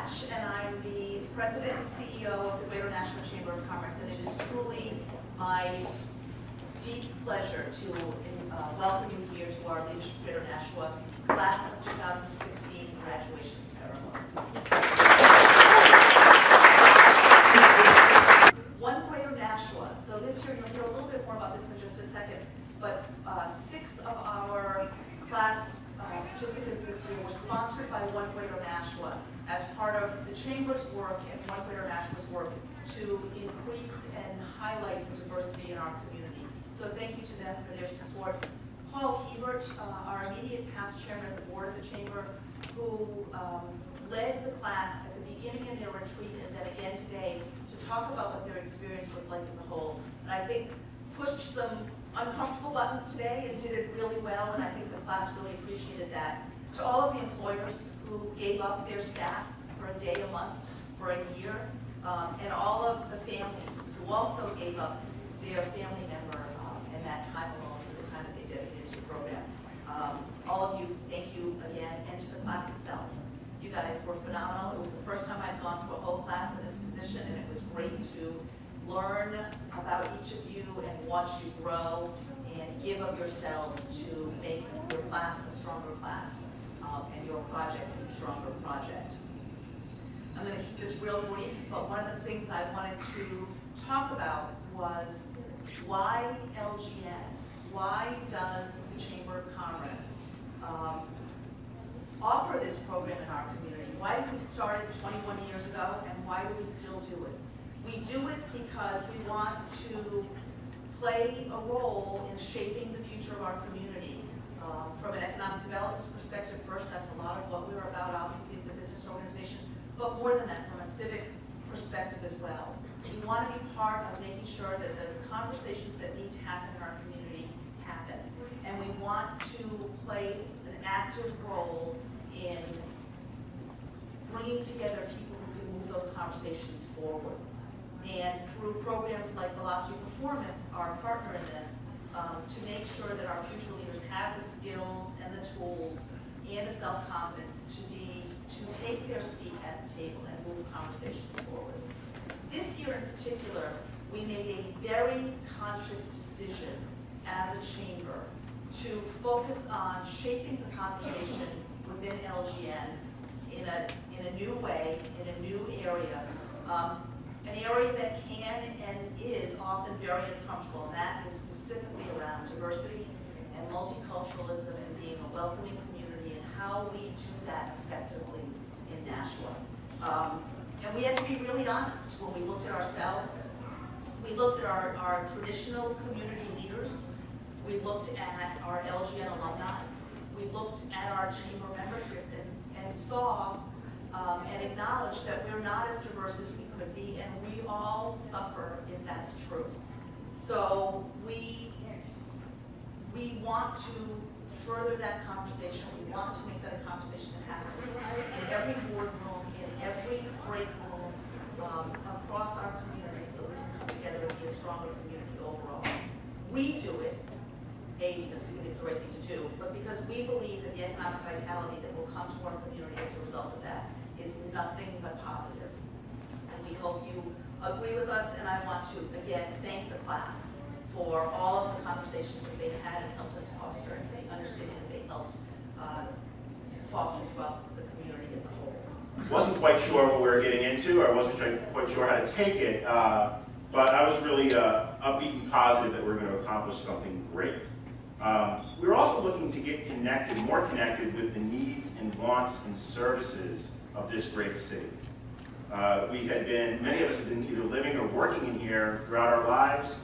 Hatch, and I'm the President and CEO of the Greater Nashua Chamber of Commerce, and it is truly my deep pleasure to welcome you here to our Leadership Greater Nashua Class of 2016 graduation ceremony. One Greater Nashua. So this year, you'll hear a little bit more about this in just a second, but 6 of our class participants this year were sponsored by One Greater Nashua as part of the Chamber's work and One Greater Nashua's work to increase and highlight the diversity in our community. So thank you to them for their support. Paul Hebert, our immediate past chairman of the board of the Chamber, who led the class at the beginning of their retreat and then again today to talk about what their experience was like as a whole. And I think pushed some uncomfortable buttons today and did it really well, and I think the class really appreciated that. To all of the employers who gave up their staff for a day, a month, for a year, and all of the families who also gave up their family member and that time alone for the time that they dedicated to the program. All of you, thank you again, and to the class itself. You guys were phenomenal. It was the first time I'd gone through a whole class in this position, and it was great to learn about each of you and watch you grow and give of yourselves to make your class a stronger class and your project a stronger project. I'm going to keep this real brief, but one of the things I wanted to talk about was why LGN? Why does the Chamber of Commerce offer this program in our community? Why did we start it 21 years ago, and why do we still do it? We do it because we want to play a role in shaping the future of our community. From an economic development perspective first, that's a lot of what we're about, obviously, as a business organization, but more than that, from a civic perspective as well. We want to be part of making sure that the conversations that need to happen in our community happen. And we want to play an active role in bringing together people who can move those conversations forward. And through programs like Velocity Performance, our partner in this, to make sure that our future leaders have the skills and the tools and the self-confidence to take their seat at the table and move conversations forward. This year in particular, we made a very conscious decision as a chamber to focus on shaping the conversation within LGN in a new way, in a new area. An area that can and is often very uncomfortable, and that is specifically around diversity and multiculturalism and being a welcoming community and how we do that effectively in Nashua. And we had to be really honest when we looked at ourselves. We looked at our traditional community leaders. We looked at our LGN alumni. We looked at our chamber membership and saw and acknowledged that we're not as diverse as we could be, and we all suffer if that's true. So we want to further that conversation. We want to make that a conversation that happens in every boardroom, in every break room, across our community, so that we can come together and be a stronger community overall. We do it, A, because we think it's the right thing to do, but because we believe that the economic vitality that will come to our community as a result of that is nothing but positive. And we hope you agree with us, and I want to, again, thank the class for all of the conversations that they've had and helped us foster, and they understand that they helped foster throughout the community as a whole. Wasn't quite sure what we were getting into. I wasn't quite sure how to take it, but I was really upbeat and positive that we're going to accomplish something great. We were also looking to get connected, more connected with the needs and wants and services of this great city. Many of us have been either living or working in here throughout our lives,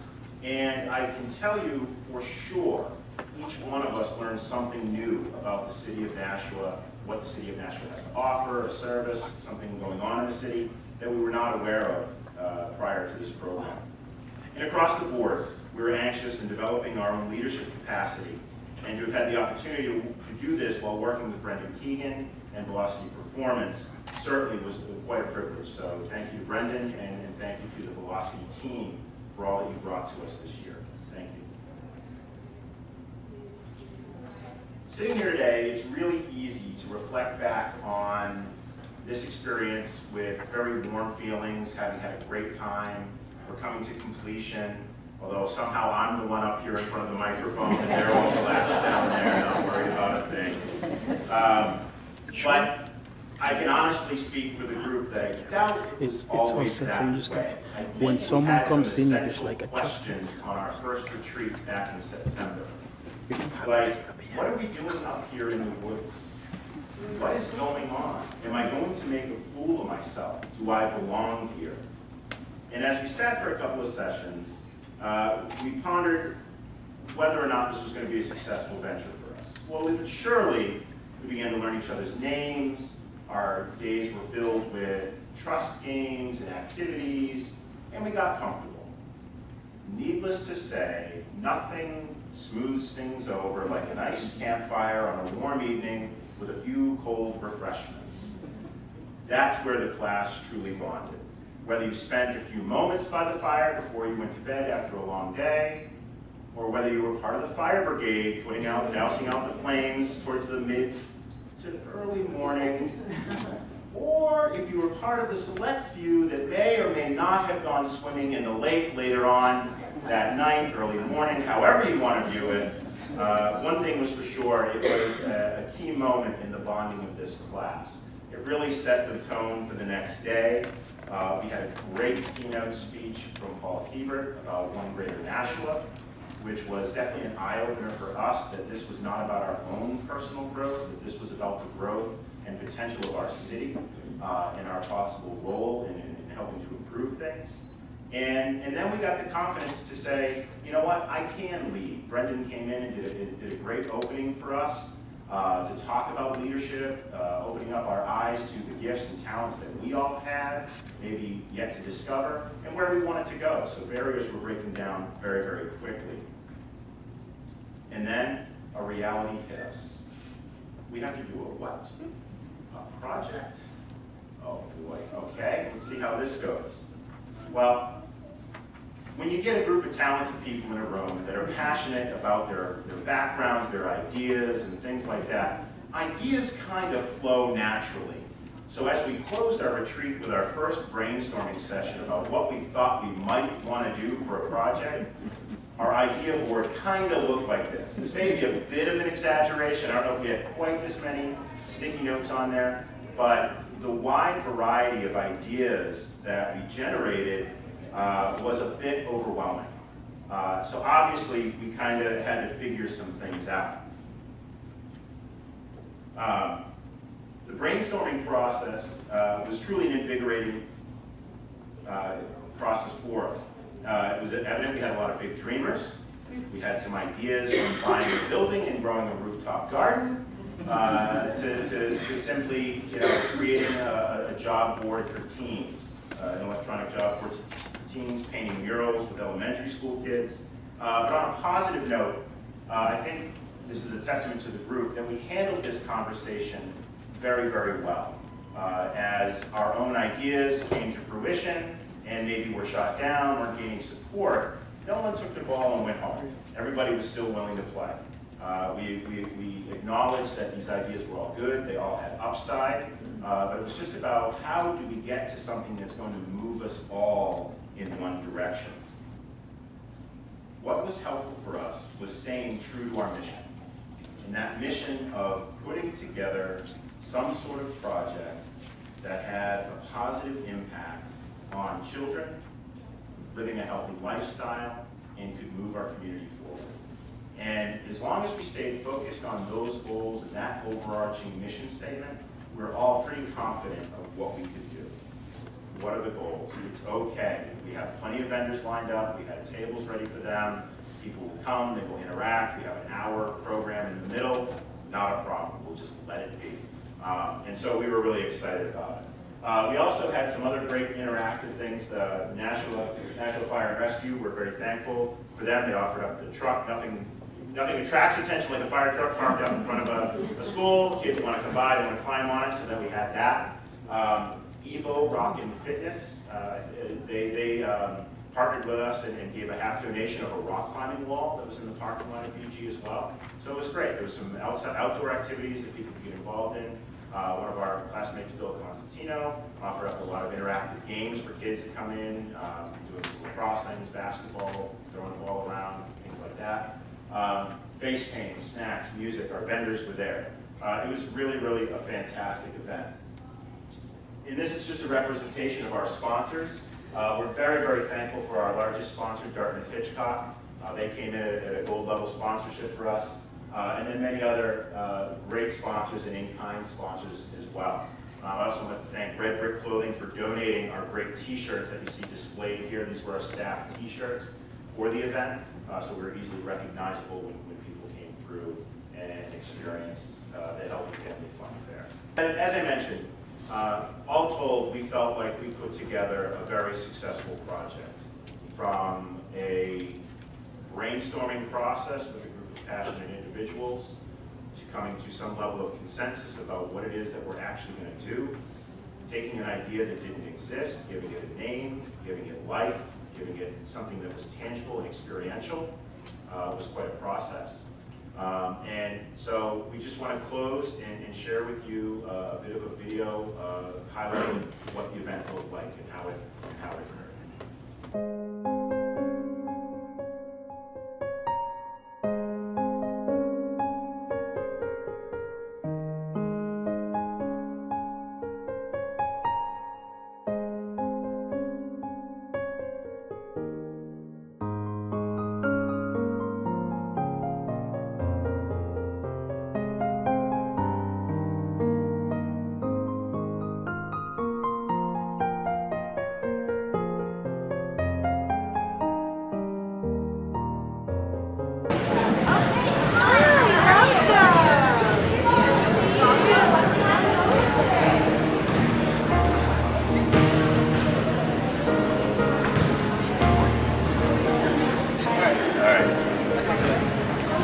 and I can tell you for sure, each one of us learned something new about the city of Nashua, what the city of Nashua has to offer, a service, something going on in the city that we were not aware of prior to this program. And across the board, we were anxious in developing our own leadership capacity, and to have had the opportunity to do this while working with Brendan Keegan and Velocity Performance certainly was quite a privilege. So thank you, Brendan, and thank you to the Velocity team for all that you brought to us this year. Thank you. Sitting here today, it's really easy to reflect back on this experience with very warm feelings, having had a great time. We're coming to completion, although somehow I'm the one up here in front of the microphone and they're all relaxed down there, not worried about a thing. But I can honestly speak for the group that I doubt it's always also, that so you just way. I think when we someone had some comes in, you just essential like adjust questions on our first retreat back in September. Like, what are we doing up here in the woods? What is going on? Am I going to make a fool of myself? Do I belong here? And as we sat for a couple of sessions, we pondered whether or not this was going to be a successful venture for us. Slowly but surely, we began to learn each other's names. Our days were filled with trust games and activities, and we got comfortable. Needless to say, nothing smooths things over like a nice campfire on a warm evening with a few cold refreshments. That's where the class truly bonded. Whether you spent a few moments by the fire before you went to bed after a long day, or whether you were part of the fire brigade dousing out the flames towards the mid to early morning, or if you were part of the select few that may or may not have gone swimming in the lake later on that night, early morning, however you want to view it, one thing was for sure, it was a key moment in the bonding of this class. It really set the tone for the next day. We had a great keynote speech from Paul Hebert about One Greater Nashua, which was definitely an eye-opener for us that this was not about our own personal growth, that this was about the growth and potential of our city and our possible role in helping to improve things. And then we got the confidence to say, you know what, I can lead. Brendan came in and did a great opening for us to talk about leadership, opening up our eyes to the gifts and talents that we all had, maybe yet to discover, and where we wanted to go. So barriers were breaking down very, very quickly. And then a reality hit us. We have to do a what? A project. Oh boy, okay, let's see how this goes. Well, when you get a group of talented people in a room that are passionate about their backgrounds, their ideas, and things like that, ideas kind of flow naturally. So as we closed our retreat with our first brainstorming session about what we thought we might want to do for a project, our idea board kind of looked like this. This may be a bit of an exaggeration. I don't know if we had quite as many sticky notes on there, but the wide variety of ideas that we generated was a bit overwhelming. So obviously, we kind of had to figure some things out. The brainstorming process was truly an invigorating process for us. It was evident we had a lot of big dreamers. We had some ideas from buying a building and growing a rooftop garden to simply, creating a job board for teens, an electronic job board for teens, painting murals with elementary school kids. But on a positive note, I think this is a testament to the group that we handled this conversation very, very well. As our own ideas came to fruition and maybe were shot down or gaining support, no one took the ball and went home. Everybody was still willing to play. We acknowledged that these ideas were all good, they all had upside, but it was just about how do we get to something that's going to move us all in one direction. What was helpful for us was staying true to our mission, and that mission of putting together some sort of project that had a positive impact on children, living a healthy lifestyle, and could move our community forward. And as long as we stayed focused on those goals and that overarching mission statement, we're all pretty confident of what we could do. What are the goals? It's okay. We have plenty of vendors lined up. We had tables ready for them. People will come, they will interact. We have an hour program in the middle. Not a problem. We'll just let it be. And so we were really excited about it. We also had some other great interactive things. The National Fire and Rescue, we're very thankful for them. They offered up the truck. Nothing attracts attention like a fire truck parked out in front of a school. Kids want to come by, they want to climb on it, so then we had that. Evo Rock and Fitness, they partnered with us and gave a half donation of a rock climbing wall that was in the parking lot of UG as well. So it was great. There was some outdoor activities that people could get involved in. One of our classmates, Bill Constantino, offered up a lot of interactive games for kids to come in, doing lacrosse things, basketball, throwing the ball around, things like that. Face painting, snacks, music, our vendors were there. It was really, really a fantastic event. And this is just a representation of our sponsors. We're very, very thankful for our largest sponsor, Dartmouth Hitchcock. They came in at a gold level sponsorship for us. And then many other great sponsors and in-kind sponsors as well. I also want to thank Red Brick Clothing for donating our great t-shirts that you see displayed here. These were our staff t-shirts for the event, so we were easily recognizable when people came through and experienced the Healthy Family Fun Fair. And as I mentioned, all told, we felt like we put together a very successful project. From a brainstorming process with a group of passionate individuals, to coming to some level of consensus about what it is that we're actually going to do, taking an idea that didn't exist, giving it a name, giving it life, giving it something that was tangible and experiential, was quite a process. And so we just want to close and share with you a bit of a video highlighting what the event looked like and how it occurred.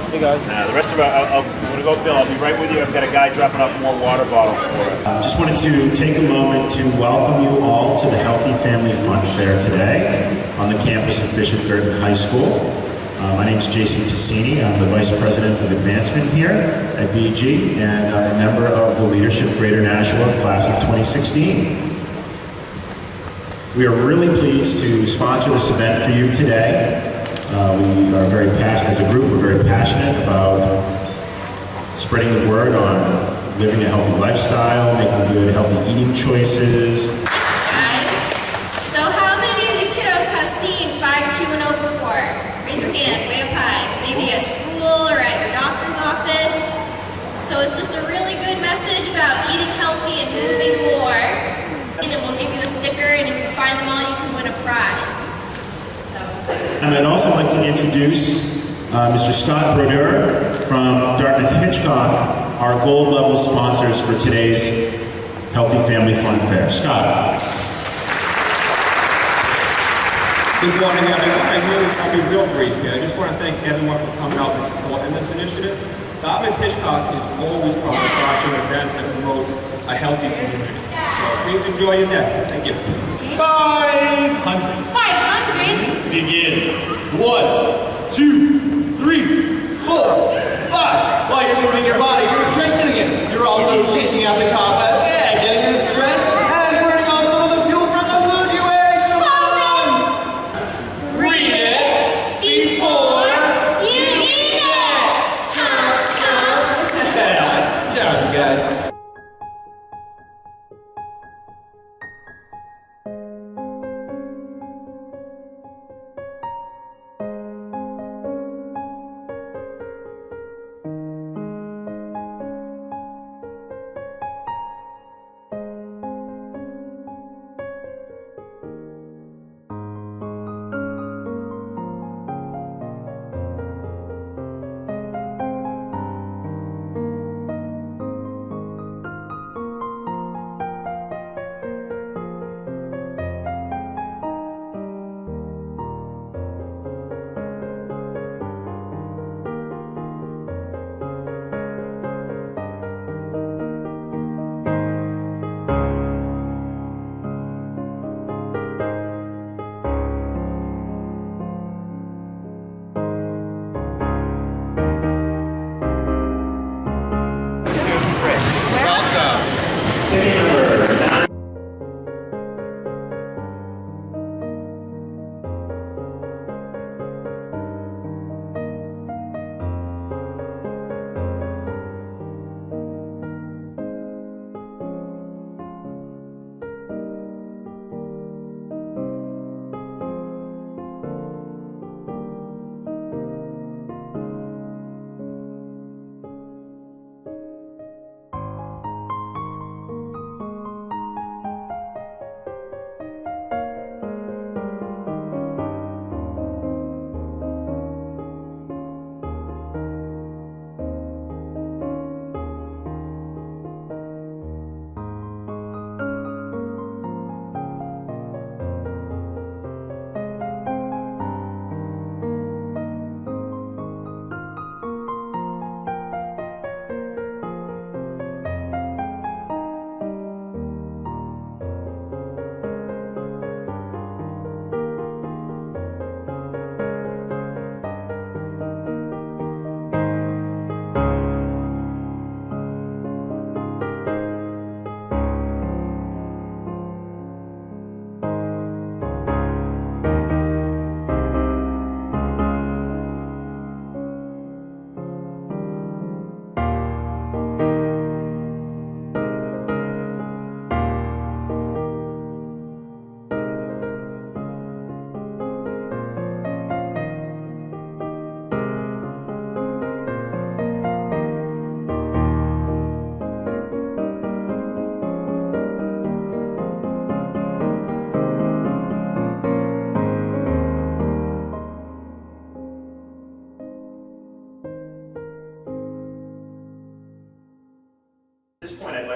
Hey guys. The rest of I'm going to go, Bill. I'll be right with you. I've got a guy dropping off more water bottles for us. Just wanted to take a moment to welcome you all to the Healthy Family Fun Fair today on the campus of Bishop Girton High School. My name is Jason Tassini. I'm the Vice President of Advancement here at BG, and I'm a member of the Leadership Greater Nashua Class of 2016. We are really pleased to sponsor this event for you today. We are very passionate, as a group, we're very passionate about spreading the word on living a healthy lifestyle, making good, healthy eating choices. Guys, so how many of you kiddos have seen 5-2-0 before? Raise your hand, way up high. Maybe at school or at your doctor's office. So it's just a really good message about eating healthy and moving more. And we'll give you a sticker, and if you find them all, you can win a prize. And I'd also like to introduce Mr. Scott Brodeur from Dartmouth Hitchcock, our gold level sponsors for today's Healthy Family Fun Fair. Scott. Good morning, everyone. I'll be real brief here. I just want to thank everyone for coming out and supporting this initiative. Dartmouth Hitchcock is always proud to sponsor an event that promotes a healthy community. So please enjoy your day. Thank you. 500. 500? Begin. 1, 2, 3, 4, 5. While you're moving your body, you're strengthening it. You're also shaking out the cobwebs and getting rid of stress and burning off some of the fuel from the food you ate. Come on! Read it before you eat it. Chirp, chirp. Good job, you guys.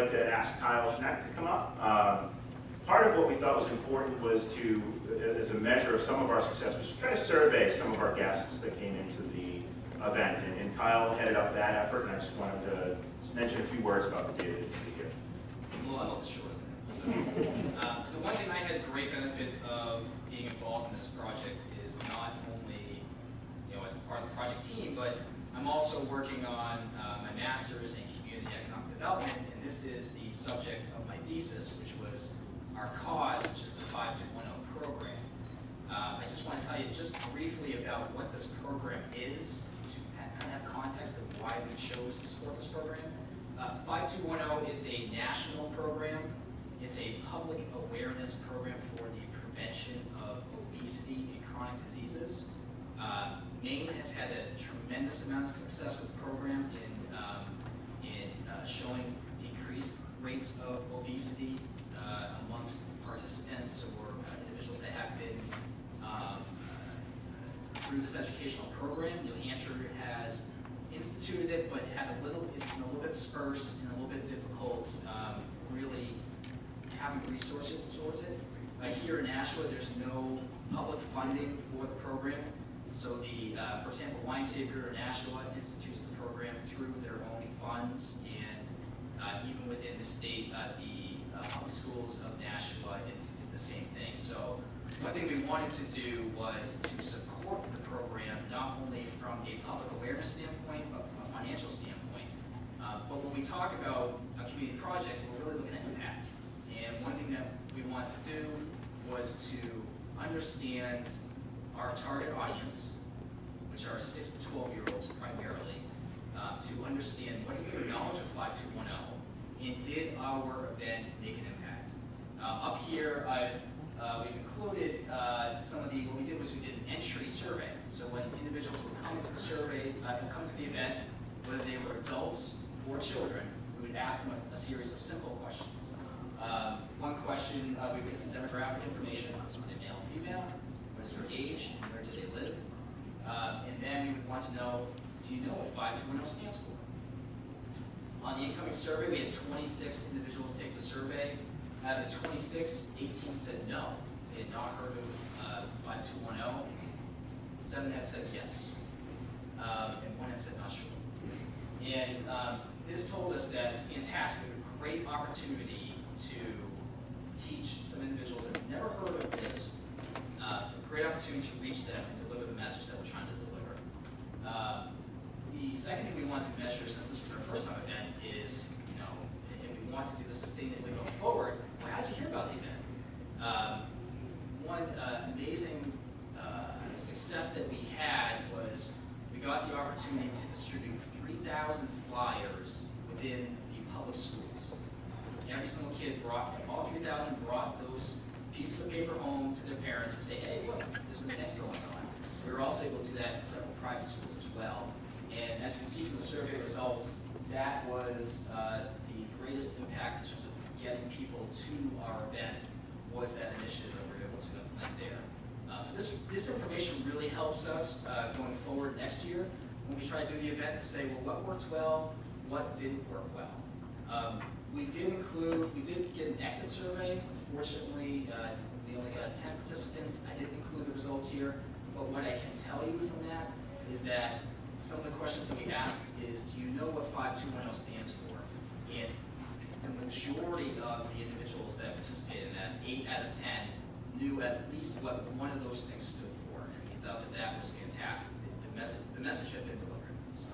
like to ask Kyle Schneck to come up. Part of what we thought was important was to, as a measure of some of our success, was to try to survey some of our guests that came into the event. And Kyle headed up that effort, and I just wanted to mention a few words about the data that you see here. Well, I'm not sure. So, the one thing I had great benefit of being involved in this project is not only, as a part of the project team, but I'm also working on my master's in community economic development, and this is the subject of my thesis, which was our cause, which is the 5210 program. I just want to tell you just briefly about what this program is, to kind of have context of why we chose to support this program. 5210 is a national program. It's a public awareness program for the prevention of obesity and chronic diseases. Maine has had a tremendous amount of success with the program in showing decreased rates of obesity amongst participants or individuals that have been through this educational program. New Hampshire has instituted it, but it's been a little bit sparse and a little bit difficult really having resources towards it. Here in Nashua, there's no public funding for the program. So for example, Wine Savior in Nashua institutes the program through their own funds, and even within the state, the public schools of Nashua is the same thing. So one thing we wanted to do was to support the program, not only from a public awareness standpoint, but from a financial standpoint. But when we talk about a community project, we're really looking at impact. And one thing that we wanted to do was to understand our target audience, which are 6 to 12-year-olds primarily, to understand what is their knowledge of 5210, and did our event make an impact. Up here, we've included some of what we did was we did an entry survey. So when individuals would come into the survey, come to the event, whether they were adults or children, we would ask them a series of simple questions. One question, we would get some demographic information, are they male, female, what is their age, and where do they live? And then we would want to know, do you know what 5210 stands for? On the incoming survey, we had 26 individuals take the survey. Out of the 26, 18 said no. They had not heard of 5210. 7 had said yes. And 1 had said not sure. And this told us that, fantastic, a great opportunity to teach some individuals that have never heard of this, a great opportunity to reach them and deliver the message that we're trying to deliver. The second thing we want to measure, since this was our first time event, is, if we want to do this sustainably going forward, well, how did you hear about the event? One amazing success that we had was we got the opportunity to distribute 3,000 flyers within the public schools. Every single kid all 3,000 brought those pieces of paper home to their parents and say, hey, look, there's an event going on. We were also able to do that in several private schools as well. And as you can see from the survey results, that was the greatest impact in terms of getting people to our event, was that initiative that we were able to implement there. So this information really helps us going forward next year when we try to do the event to say, well, what worked well, what didn't work well. We did get an exit survey. Unfortunately, we only got 10 participants. I didn't include the results here, but what I can tell you from that is that some of the questions that we asked is, do you know what 5210 stands for? And the majority of the individuals that participated in that, 8 out of 10, knew at least what one of those things stood for, and we thought that that was fantastic. The message had been delivered. So.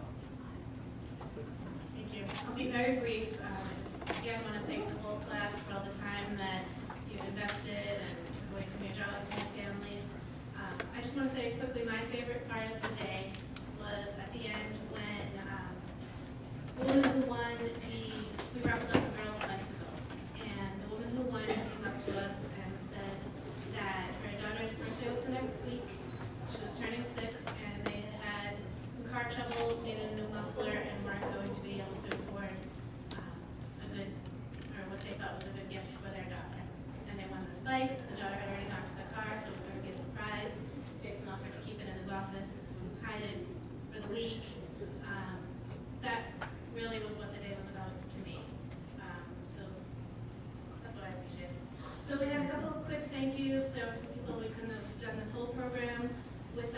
Thank you. I'll be very brief. I just again want to thank the whole class for all the time that you invested and away from your jobs and your families. I just want to say quickly, my favorite part of the day was at the end when the woman who won we raffled up the girls' bicycle, and the woman who won came up to us and said that her daughter's birthday was the next week. She was turning 6, and they had some car troubles, needed a new muffler, and weren't going to be able to afford what they thought was a good gift for their daughter. And they won this bike. The daughter had already gone to the car, so it was going to be a surprise. Jason offered to keep it in his office, hide it for the week. That really was what the day was about to me.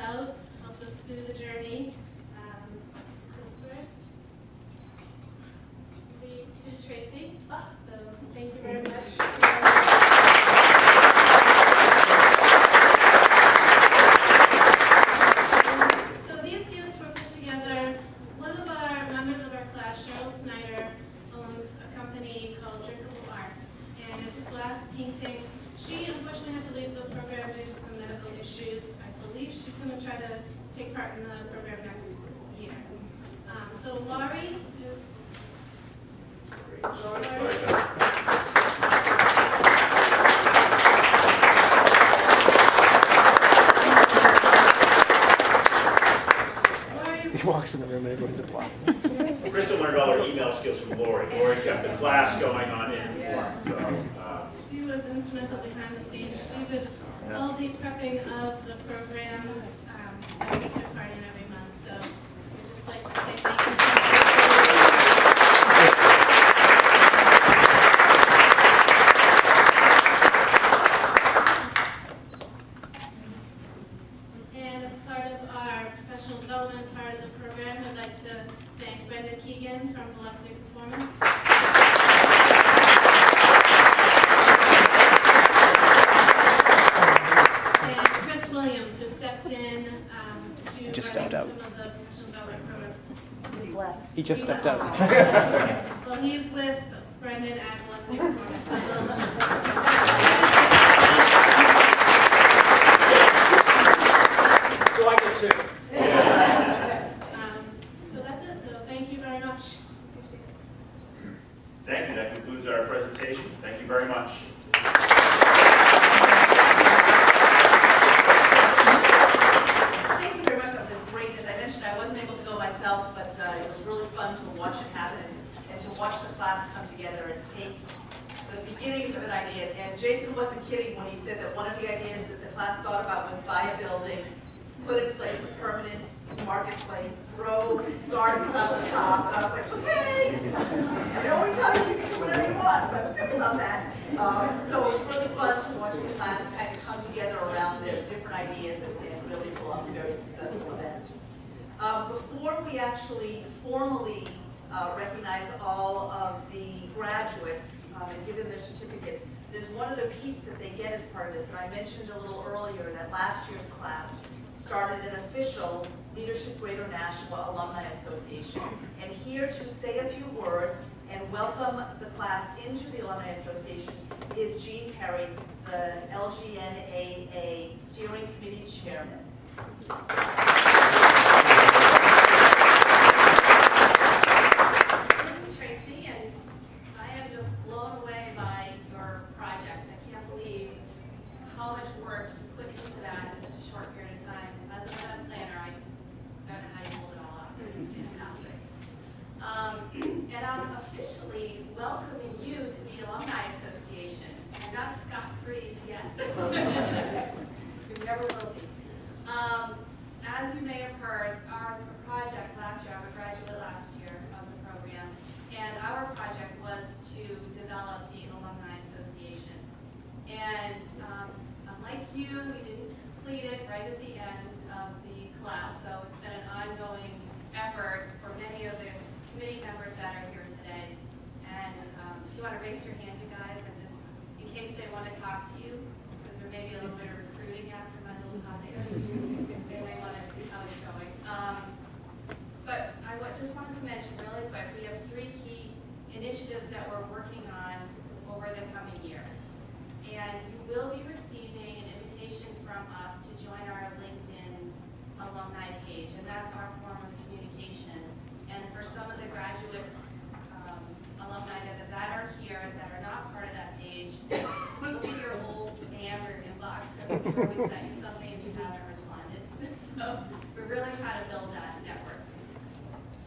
out, helped us through the journey. So first, to Tracy. So thank you very much. So these gifts were put together. One of our members of our class, Cheryl Snyder, owns a company called Drinkable Arts, and it's glass painting. She unfortunately had to leave the program due to some medical issues. I believe she's going to try to take part in the program next year. So Laurie is. He walks in the room and everyone's applauding. Kristen learned all her email skills from Lori. Lori kept the class going on Inform. So, she was instrumental behind the scenes. She did all the prepping of the programs that we took part in every month. So we'd just like to say thank you. And as part of our professional development part of the program, I'd like to thank Brenda Keegan from Velocity Performance. And Chris Williams, who stepped in to Just running stepped out. some of the professional development programs. He just stepped out. Well, he's with Brendan at Velocity Performance. So I get two. So that's it. So thank you very much. thank you. That concludes our presentation. Thank you very much. Thank you very much. That was great. As I mentioned, I wasn't able to go myself, but it was really fun to watch it happen and to watch the class come together and take the beginnings of an idea. And Jason wasn't kidding when he said that one of the ideas that the class thought about was buy a building, put in place a permanent marketplace, grow gardens on the top. And I was like, okay, I know we tell you you can do whatever you want, but think about that. So it was really fun to watch the class kind of come together around the different ideas and really pull off a very successful event. Before we actually formally recognize all of the graduates and give them their certificates, there's one other piece that they get as part of this. And I mentioned a little earlier that last year's class started an official Leadership Greater Nashua Alumni Association. And here to say a few words and welcome the class into the Alumni Association is Jean Perry, the LGNAA Steering Committee Chairman. Tracy, and I am just blown away by your project. I can't believe how much work you put into that in such a short period of time. As an event planner, I just don't know how you pulled it all off. It's fantastic. And I'm officially welcoming you to the Alumni Association. You're not scot-free yet. You never will be. As you may have heard, our project last year, I'm a graduate last year of the program, and our project was to develop the Alumni Association. And unlike you, we didn't complete it right at the end of the class, so it's been an ongoing effort for many of the committee members that are here today. And if you want to raise your hand, you guys, and just in case they want to talk to you, because there may be a little bit of recruiting after my little talk there. They may want to see how it's going. But I just wanted to mention really quick, we have 3 key initiatives that we're working on over the coming year. And you will be receiving an invitation from us to join our LinkedIn alumni page, and that's our form of communication. And for some of the graduates, alumni that are here, that are not part of that page, look at your old spam or inbox, because I'm sure we've sent you something and you haven't responded. So we're really trying to build that network.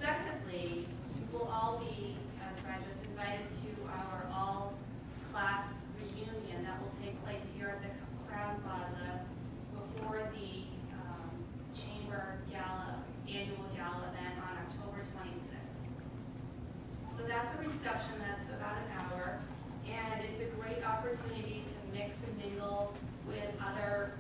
Secondly, you will all be, as graduates, invited to our all-class reunion that will take place here at the Crown Plaza before the Chamber Gala, annual gala event on October 26th. So that's a reception that's about an hour, and it's a great opportunity to mix and mingle with other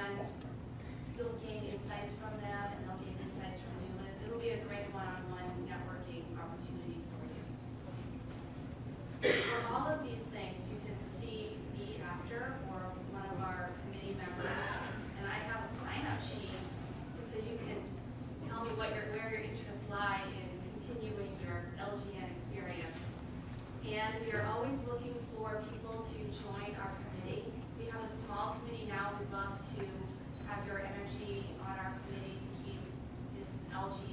and you'll gain insights from them, and they'll gain insights from you, and it'll be a great one-on-one networking opportunity for you. For all of these things, you can see me after, or one of our committee members, and I have a sign-up sheet, so you can tell me where your interests lie in continuing your LGN experience. And we are always looking for people to join our committee. We have a small committee now. We'd love to have your energy on our committee to keep this LGN